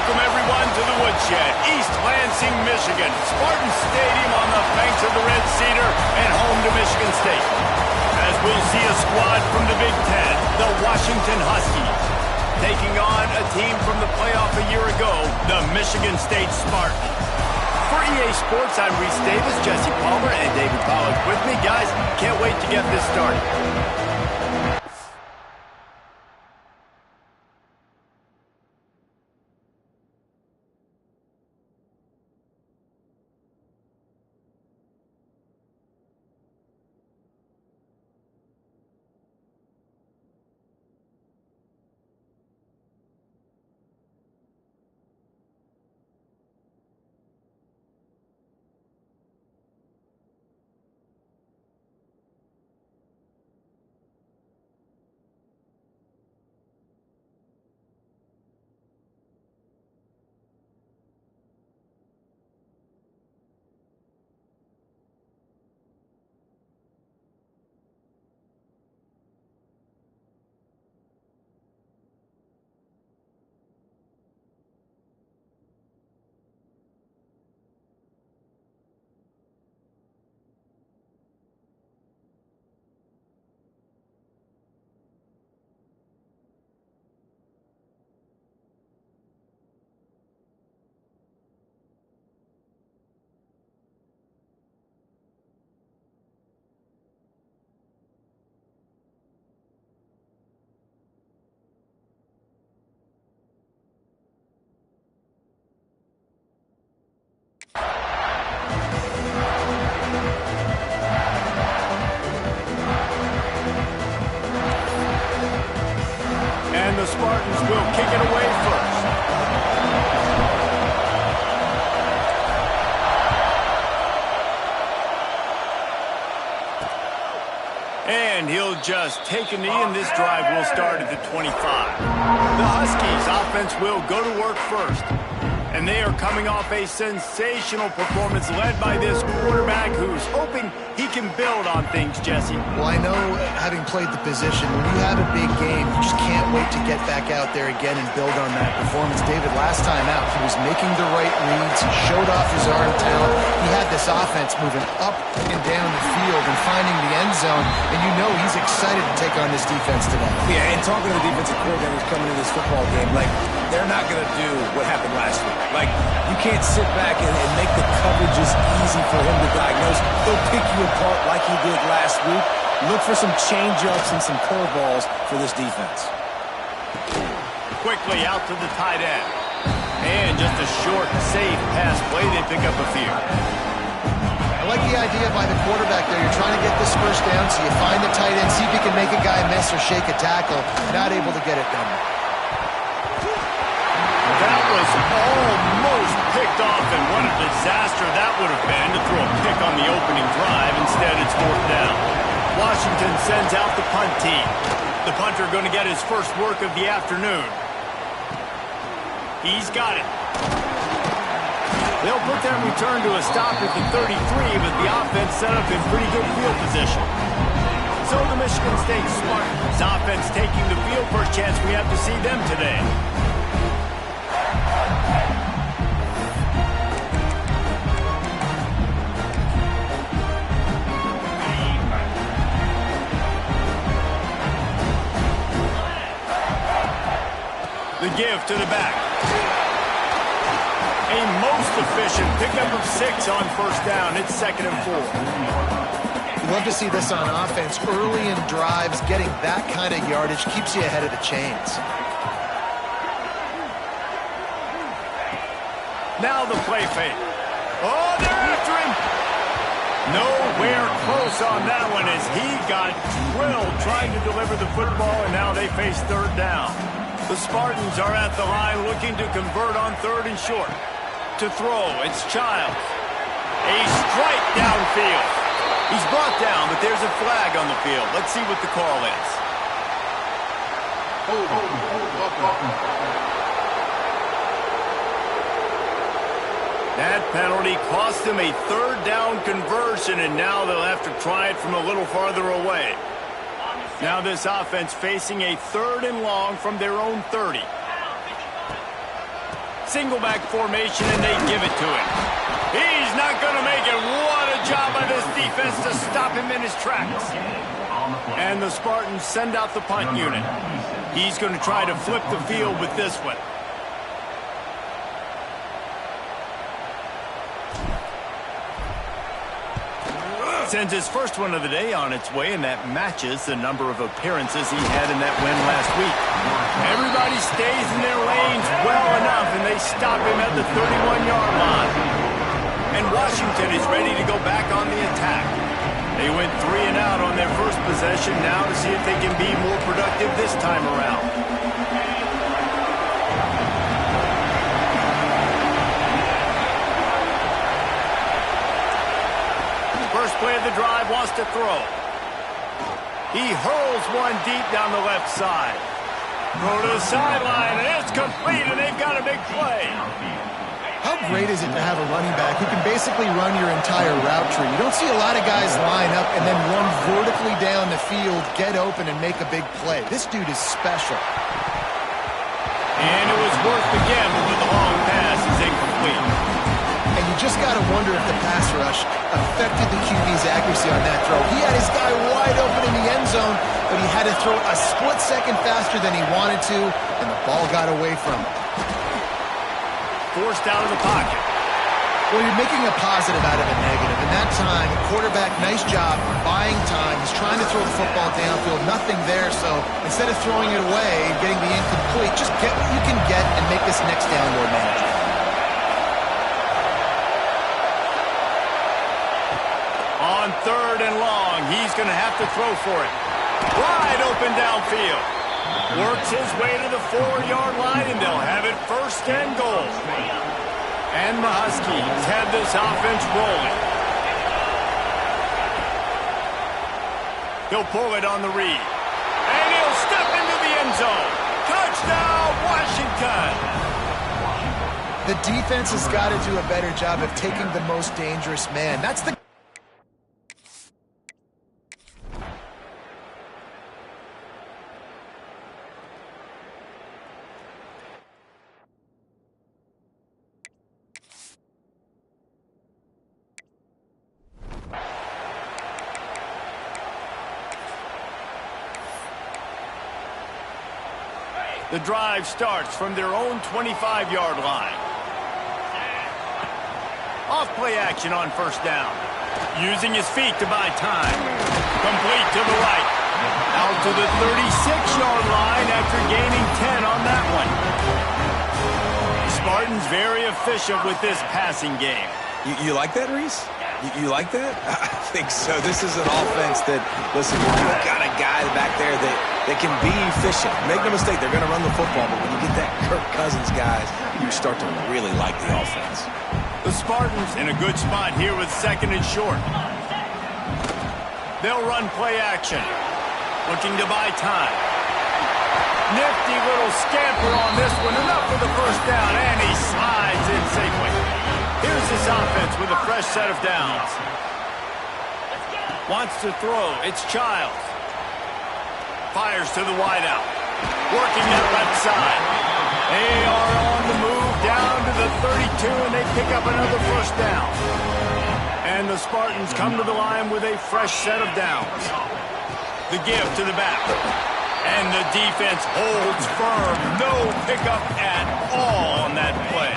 welcome everyone to the Woodshed, East Lansing, Michigan. Spartans Stadium on the banks of the Red Cedar and home to Michigan State. As we'll see a squad from the Big Ten, the Washington Huskies, taking on a team from the playoff a year ago, the Michigan State Spartans. For EA Sports, I'm Reese Davis, Jesse Palmer, and David Pollack with me. Guys, can't wait to get this started. And the Spartans will kick it away first. And he'll just take a knee, and this drive will start at the 25. The Huskies offense will go to work first. And they are coming off a sensational performance led by this quarterback who's hoping he can build on things, Jesse. Well, I know, having played the position, when you have a big game, you just can't wait to get back out there again and build on that performance. David, last time out, he was making the right reads. He showed off his arm talent. He had this offense moving up and down the field and finding the end zone. And you know he's excited to take on this defense today. Yeah, and talking to the defensive coordinators coming into this football game, like, they're not going to do what happened last week. Like, you can't sit back and make the coverages easy for him to diagnose. He'll pick you apart like he did last week. Look for some change-ups and some curveballs for this defense. Quickly out to the tight end. And just a short, safe pass play. They pick up a few. I like the idea by the quarterback there. You're trying to get this first down, so you find the tight end, see if you can make a guy miss or shake a tackle. Not able to get it done. That was almost picked off, and what a disaster that would have been to throw a pick on the opening drive. Instead, it's fourth down. Washington sends out the punt team. The punter going to get his first work of the afternoon. He's got it. They'll put that return to a stop at the 33, but the offense set up in pretty good field position. So the Michigan State Spartans offense taking the field. First chance we have to see them today. The give to the back. A most efficient pickup of 6 on first down. It's 2nd and 4. You love to see this on offense. Early in drives, getting that kind of yardage keeps you ahead of the chains. Now the play fake. Oh, they're after him. Nowhere close on that one as he got drilled trying to deliver the football, and now they face third down. The Spartans are at the line looking to convert on 3rd and short. To throw, it's Childs. A strike downfield. He's brought down, but there's a flag on the field. Let's see what the call is. That penalty cost him a 3rd down conversion, and now they'll have to try it from a little farther away. Now this offense facing a 3rd and long from their own 30. single back formation, and they give it to him. He's not going to make it. What a job by this defense to stop him in his tracks. And the Spartans send out the punt unit. He's going to try to flip the field with this one. Sends his first one of the day on its way, and that matches the number of appearances he had in that win last week. Everybody stays in their lanes well enough, and they stop him at the 31-yard line. And Washington is ready to go back on the attack. They went 3 and out on their first possession, now to see if they can be more productive this time around. First play of the drive, wants to throw. He hurls one deep down the left side. Throw to the sideline, and it's complete, and they've got a big play. How great is it to have a running back who can basically run your entire route tree? You don't see a lot of guys line up and then run vertically down the field, get open, and make a big play. This dude is special. And it was worth the gamble, but the long pass is incomplete. And you just got to wonder if the pass rush affected the QB's accuracy on that throw. He had his guy wide open in the end zone, but he had to throw a split second faster than he wanted to, and the ball got away from him. Forced out of the pocket. Well, you're making a positive out of a negative. In that time, quarterback, nice job, buying time. He's trying to throw the football downfield. Nothing there, so instead of throwing it away and getting the incomplete, just get what you can get and make this next down more manageable. On 3rd and long, he's going to have to throw for it. Wide open downfield. Works his way to the 4-yard line, and they'll have it 1st and goal. And the Huskies have this offense rolling. He'll pull it on the read. And he'll step into the end zone. Touchdown, Washington! The defense has got to do a better job of taking the most dangerous man. That's the... The drive starts from their own 25-yard line. Off play action on 1st down. Using his feet to buy time. Complete to the right. Out to the 36-yard line after gaining 10 on that one. Spartans very efficient with this passing game. You like that, Reese? You like that? I think so. This is an offense that, listen, you've got a guy back there that can be efficient. Make no mistake, they're going to run the football, but when you get that Kirk Cousins, guys, you start to really like the offense. The Spartans in a good spot here with 2nd and short. They'll run play action. Looking to buy time. Nifty little scamper on this one. Enough for the 1st down, and he slides in safely. Here's this offense with a fresh set of downs. Wants to throw. It's Childs. Fires to the wideout. Working that left side. They are on the move down to the 32, and they pick up another 1st down. And the Spartans come to the line with a fresh set of downs. The give to the back. And the defense holds firm. No pickup at all on that play.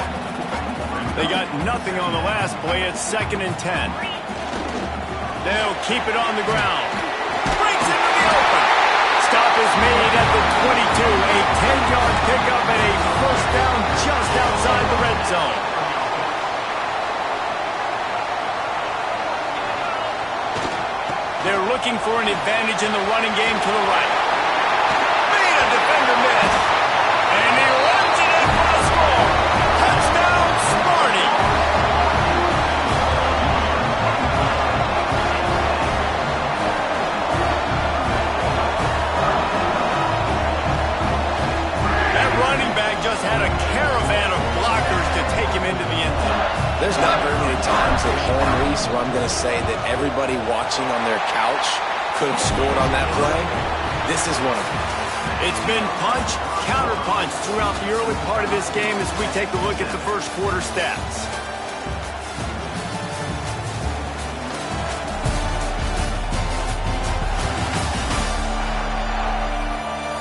They got nothing on the last play. It's 2nd and 10. They'll keep it on the ground. Brings it to the open. Stop is made at the 22. A 10-yard pickup and a 1st down just outside the red zone. They're looking for an advantage in the running game to the right. Made a defender miss. And he runs it in for the score. Touchdown, Sparty. That running back just had a caravan of blockers to take him into the end zone. There's not very many times at home, Reese, where I'm going to say that everybody watching on their couch could have scored on that play. This is one of them. It's been punch, counter-punch throughout the early part of this game as we take a look at the first quarter stats.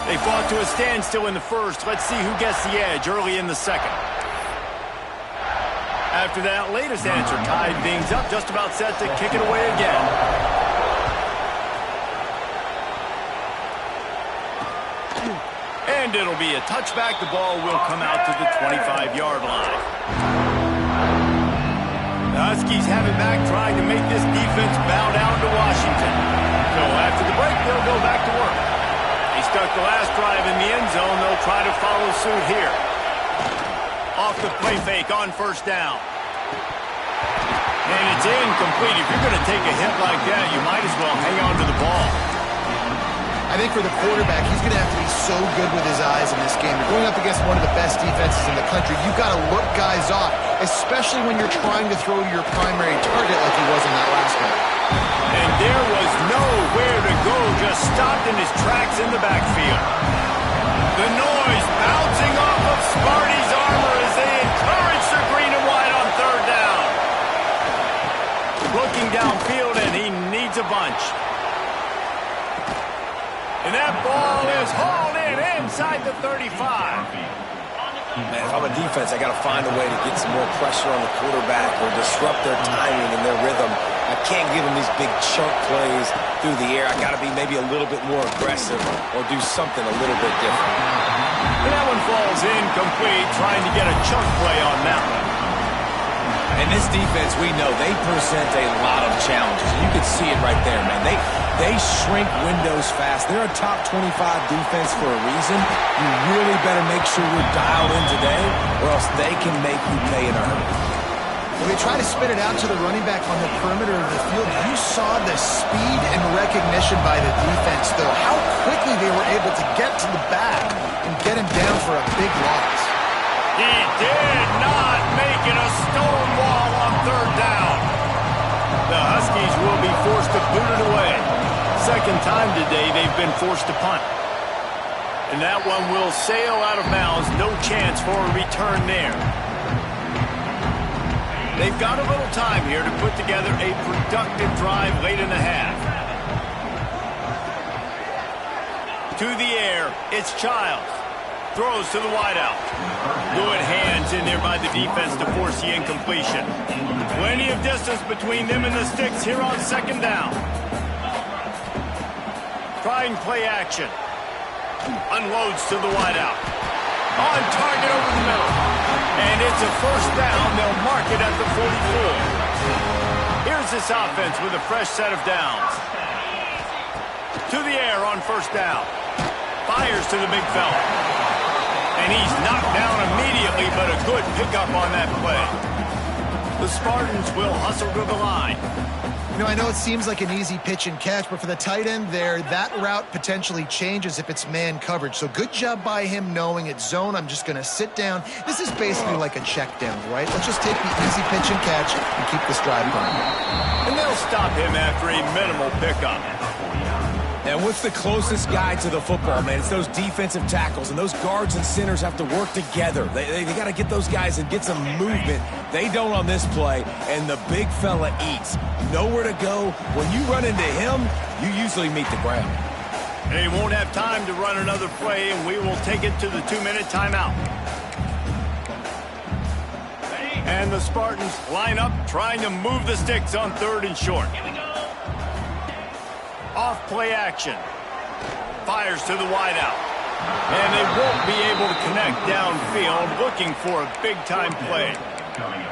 They fought to a standstill in the first. Let's see who gets the edge early in the second. After that latest answer tied things up, just about set to kick it away again. And it'll be a touchback. The ball will come out to the 25-yard line. The Huskies have it back, trying to make this defense bow down to Washington. So after the break, they'll go back to work. They stuck the last drive in the end zone. They'll try to follow suit here. Off the play fake on first down. And it's incomplete. If you're going to take a hit like that, you might as well hang on to the ball. I think for the quarterback, he's going to have to be so good with his eyes in this game. You're going up against one of the best defenses in the country. You've got to look guys off, especially when you're trying to throw to your primary target like he was in that last one. And there was nowhere to go, just stopped in his tracks in the backfield. The noise bouncing off of Sparty's armor as they encourage the green and white on third down. Looking downfield, and he needs a bunch. And that ball is hauled in inside the 35. Man, if I'm a defense, I got to find a way to get some more pressure on the quarterback or disrupt their timing and their rhythm. I can't give them these big chunk plays through the air. I got to be maybe a little bit more aggressive or do something a little bit different. And that one falls incomplete, trying to get a chunk play on that one. And this defense, we know, they present a lot of challenges. You can see it right there, man. They shrink windows fast. They're a top 25 defense for a reason. You really better make sure you're dialed in today, or else they can make you pay in a hurry. When they try to spin it out to the running back on the perimeter of the field, you saw the speed and recognition by the defense, though. How quickly they were able to get to the back and get him down for a big loss. He did not make it a stone wall on third down. The Huskies will be forced to boot it away. Second time today they've been forced to punt. And that one will sail out of bounds. No chance for a return there. They've got a little time here to put together a productive drive late in the half. To the air, it's Childs. Throws to the wideout. Good hands in there by the defense to force the incompletion. Plenty of distance between them and the sticks here on second down. Trying play action. Unloads to the wideout. On target over the middle. And it's a first down. They'll mark it at the 44. Here's this offense with a fresh set of downs. To the air on first down. Fires to the big fella. And he's knocked down immediately, but a good pickup on that play. The Spartans will hustle to the line. You know, I know it seems like an easy pitch and catch, but for the tight end there, that route potentially changes if it's man coverage. So good job by him knowing it's zone. I'm just going to sit down. This is basically like a check down, right? Let's just take the easy pitch and catch and keep this drive going. And they'll stop him after a minimal pickup. And what's the closest guy to the football, man? It's those defensive tackles, and those guards and centers have to work together. They got to get those guys and get some movement. They don't on this play, and the big fella eats. Nowhere to go. When you run into him, you usually meet the ground. They won't have time to run another play, and we will take it to the 2-minute timeout. And the Spartans line up, trying to move the sticks on third and short. Off play action. Fires to the wideout. And they won't be able to connect downfield, looking for a big-time play.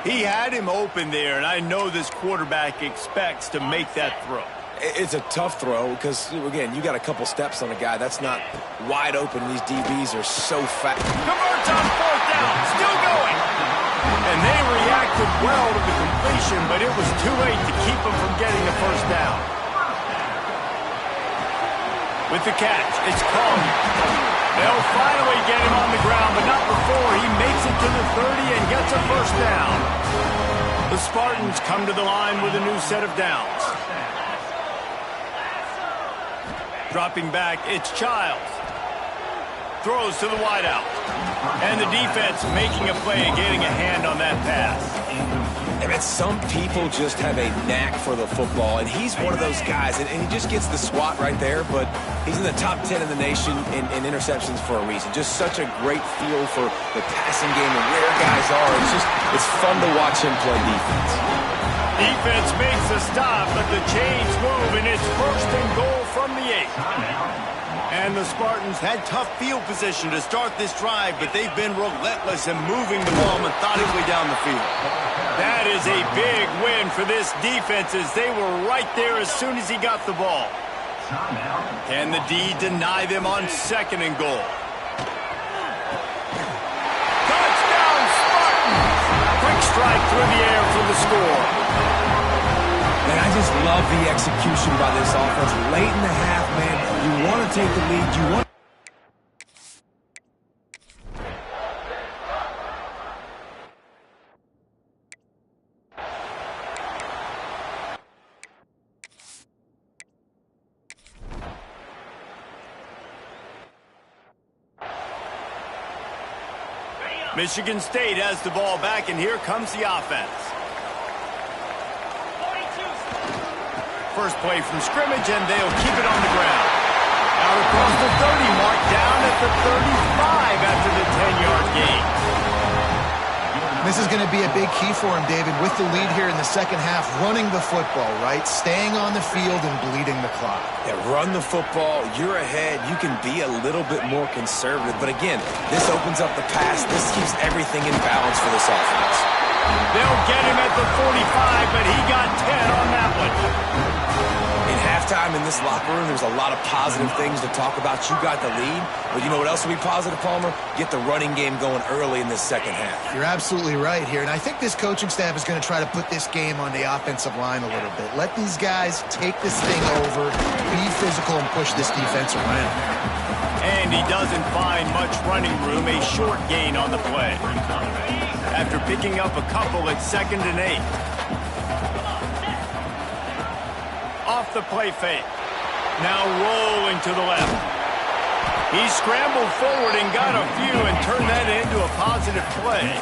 He had him open there, and I know this quarterback expects to make that throw. It's a tough throw because, again, you got a couple steps on a guy. That's not wide open. These DBs are so fast. Converts on fourth down. Still going. And they reacted well to the completion, but it was too late to keep him from getting the first down. With the catch, it's Collier. They'll finally get him on the ground, but not before he makes it to the 30 and gets a first down. The Spartans come to the line with a new set of downs. Dropping back, it's Childs. throws to the wideout. And the defense making a play and getting a hand on that pass. I mean, some people just have a knack for the football, and he's one of those guys, and he just gets the swat right there, but he's in the top 10 in the nation in interceptions for a reason. Just such a great feel for the passing game and where guys are. It's fun to watch him play defense. Defense makes a stop, but the chains move, and it's 1st and goal from the 8. And the Spartans had tough field position to start this drive, but they've been relentless in moving the ball methodically down the field. That is a big win for this defense as they were right there as soon as he got the ball. Can the D deny them on 2nd and goal? Touchdown Spartans! Quick strike through the air for the score. Man, I just love the execution by this offense. Late in the half, man, you want to take the lead. You want Michigan State has the ball back, and here comes the offense. First play from scrimmage, and they'll keep it on the ground. Out across the 30, marked down at the 35 after the 10-yard gain. This is going to be a big key for him, David, with the lead here in the second half, running the football, right? Staying on the field and bleeding the clock. Yeah, run the football. You're ahead. You can be a little bit more conservative. But again, this opens up the pass. This keeps everything in balance for this offense. They'll get him at the 45, but he got 10 on that one. In halftime in this locker room, there's a lot of positive things to talk about. You got the lead, but you know what else will be positive, Palmer? Get the running game going early in this second half. You're absolutely right here, and I think this coaching staff is going to try to put this game on the offensive line a little bit. Let these guys take this thing over, be physical, and push this defense around. And he doesn't find much running room, a short gain on the play. After picking up a couple at 2nd and 8. Off the play fake. Now rolling to the left. He scrambled forward and got a few and turned that into a positive play.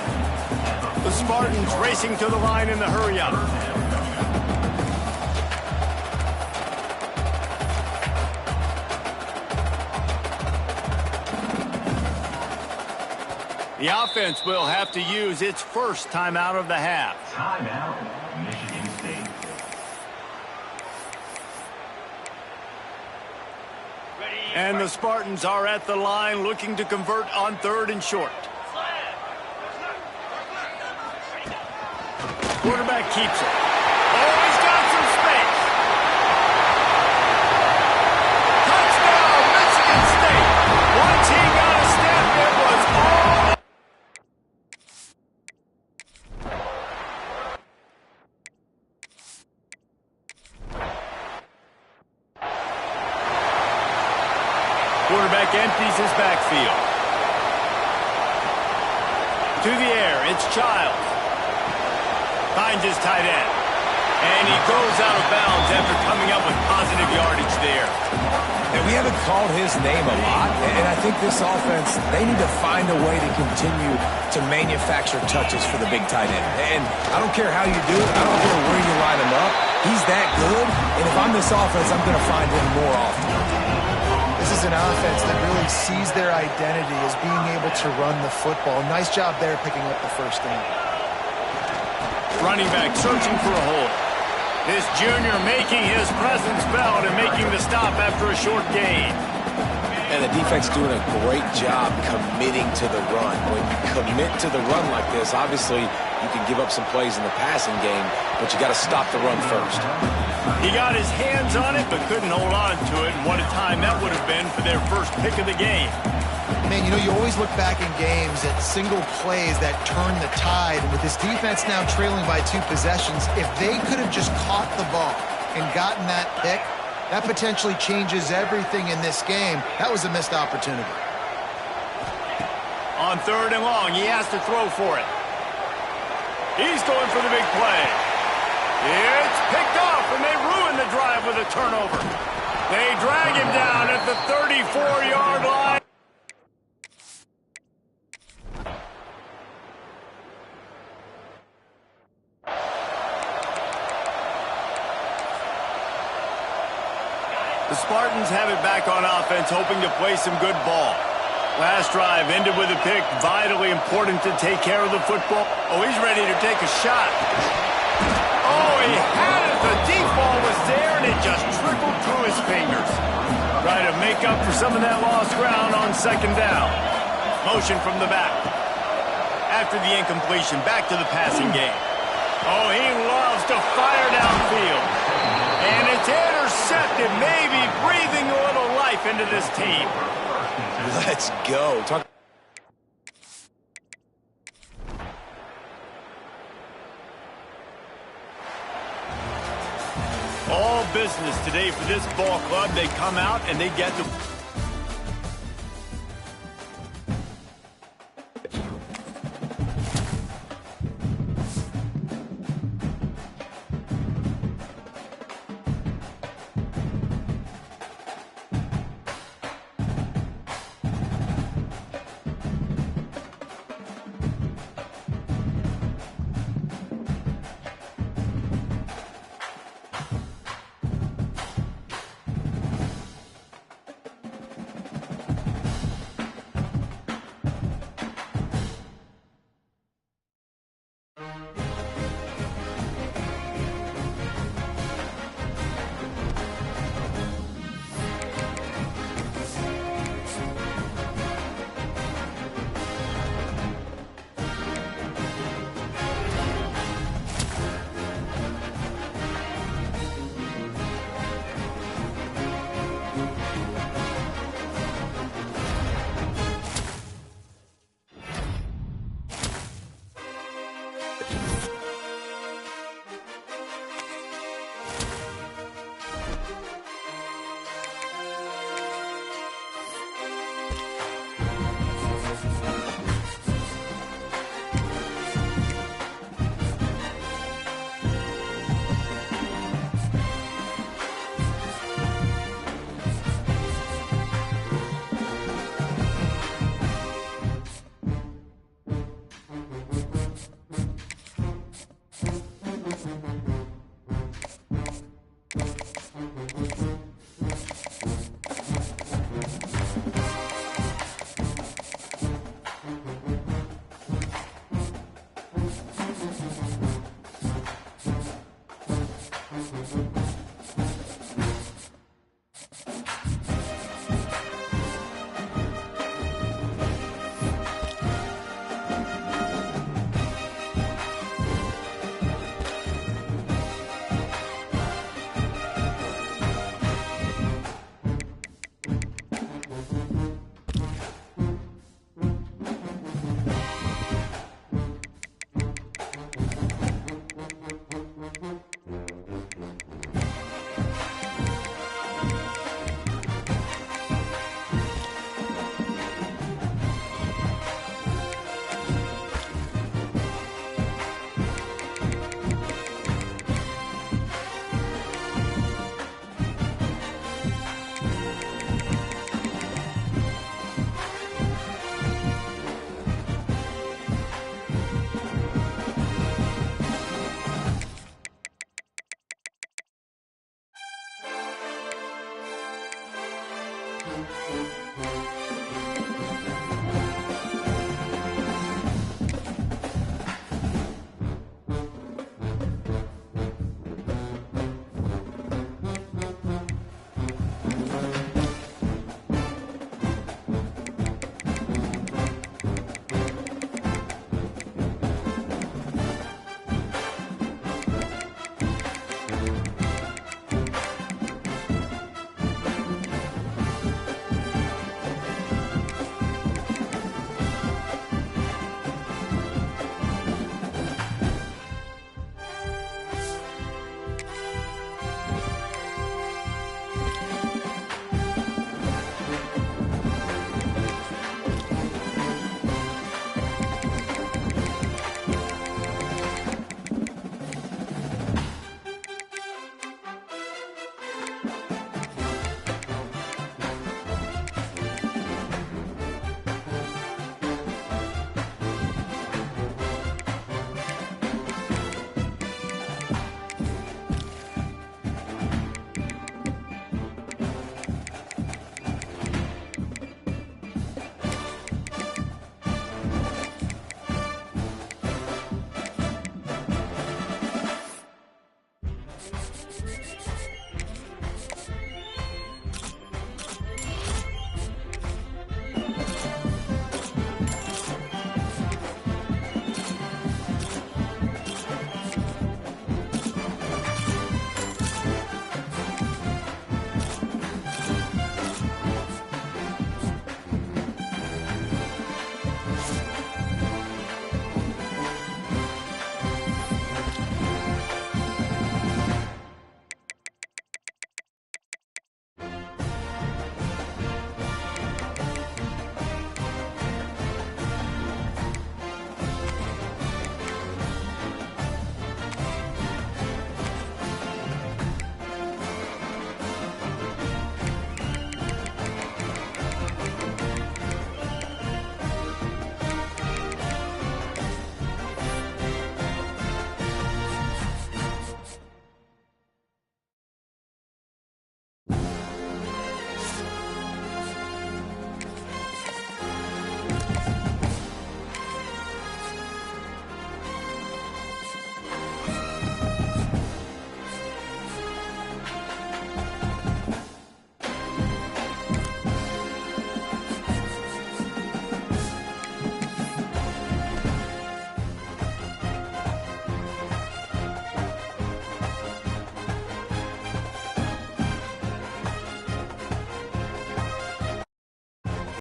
The Spartans racing to the line in the hurry-up. The offense will have to use its first timeout of the half. Timeout, Michigan State. And the Spartans are at the line looking to convert on 3rd and short. Quarterback keeps it. Oh, he's got some space. Touchdown, Michigan State. Once he got a step, it was all. Quarterback empties his backfield. To the air, it's Childs. Finds his tight end. And he goes out of bounds after coming up with positive yardage there. And we haven't called his name a lot, and I think this offense, they need to find a way to continue to manufacture touches for the big tight end. And I don't care how you do it. I don't care where you line him up. He's that good, and if I'm this offense, I'm going to find him more often. This is an offense that really sees their identity as being able to run the football. Nice job there picking up the first down. Running back searching for a hole. This junior making his presence felt and making the stop after a short gain. And the defense doing a great job committing to the run. When you commit to the run like this, obviously you can give up some plays in the passing game, but you got to stop the run first. He got his hands on it, but couldn't hold on to it. And what a time that would have been for their first pick of the game. Man, you know, you always look back in games at single plays that turn the tide. And with this defense now trailing by 2 possessions, if they could have just caught the ball and gotten that pick, that potentially changes everything in this game. That was a missed opportunity. On 3rd and long, he has to throw for it. He's going for the big play. It's picked off, and they ruin the drive with a turnover. They drag him down at the 34-yard line. The Spartans have it back on offense, hoping to play some good ball. Last drive ended with a pick. Vitally important to take care of the football. Oh, he's ready to take a shot. Oh, he had it. The deep ball was there, and it just trickled through his fingers. Try to make up for some of that lost ground on second down. Motion from the back. After the incompletion, back to the passing game. Oh, he loves to fire downfield. And it's intercepted, maybe breathing a little life into this team. Let's go. All business today for this ball club. They come out and they get the...